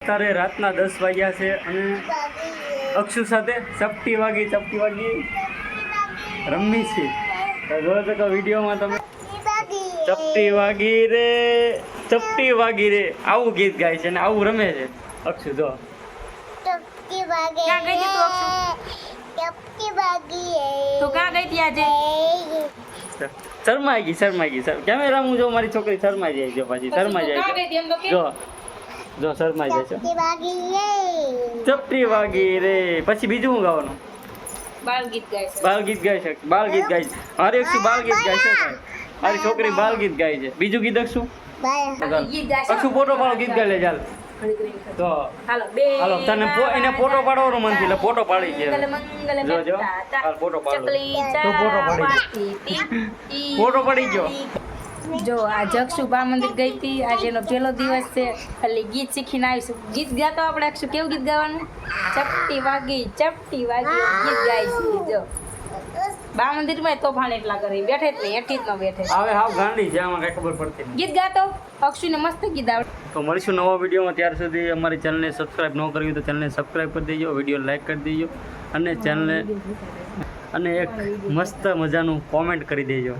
અત્યારે રાતના 10 વાગ્યા છે અને અક્ષુ સાથે ચપટી વાગી રમી છે. જોયો તો કે વિડીયોમાં તમે ચપટી વાગી રે આવું ગીત ગાય છે ને આવું રમે છે અક્ષુ. જો ક્યાં ગઈ હતી તું અક્ષુ? તું ક્યાં ગઈ હતી આજે? શરમાઈ ગઈ કેમેરા હું જો મારી છોકરી શરમાઈ જાય છે પાછી શરમાઈ જાય ક્યાં ગઈ હતી એમ તો કે? જો શરમાઈ જાય છે. ચપટી વાગી રે પછી બીજું હું ગાવાનું? બાળ ગીત ગાય છે. બાલ ગીત ગાય છે. મારી અક્ષુ બાલ ગીત ગાય છે ભાઈ. મારી છોકરી બાલ ગીત ગાય છે. બીજું ગીત અક્ષુ ગીત ગાય છે. અક્ષુ ફોટો પાડો ગીત ગાય લે ચાલ. તો હાલો તને એને ફોટો પાડવાનું મન થયું એટલે ફોટો પાડી છે. જો હાલ ફોટો પાડો તો ફોટો પાડી ફોટો પડી ગયો. જો આ જક્ષુ બા મંદિર ગઈ હતી. આજે એનો પહેલો દિવસ છે એટલે ગીત શીખીને આવીશું. ગીત ગાતો આપણે અક્ષુ કેવું ગીત ગાવાનું? ચપટી વાગી ગીત ગાય છે. જો બા મંદિરમાં તોફાન એટલા કરી બેઠે જ નહીં, હેઠી જ ન બેઠે. હવે હાવ ગાંડી છે આમાં કઈ ખબર પડતી નહીં. ગીત ગાતો અક્ષુને મસ્ત ગીત આવડે. તો મળીશું નવા વિડીયોમાં. ત્યાર સુધી અમારી ચેનલને સબસ્ક્રાઈબ ન કરી તો ચેનલને સબસ્ક્રાઈબ કરી દેજો, વિડીયો લાઈક કરી દેજો અને ચેનલને અને એક મસ્ત મજાનું કોમેન્ટ કરી દેજો.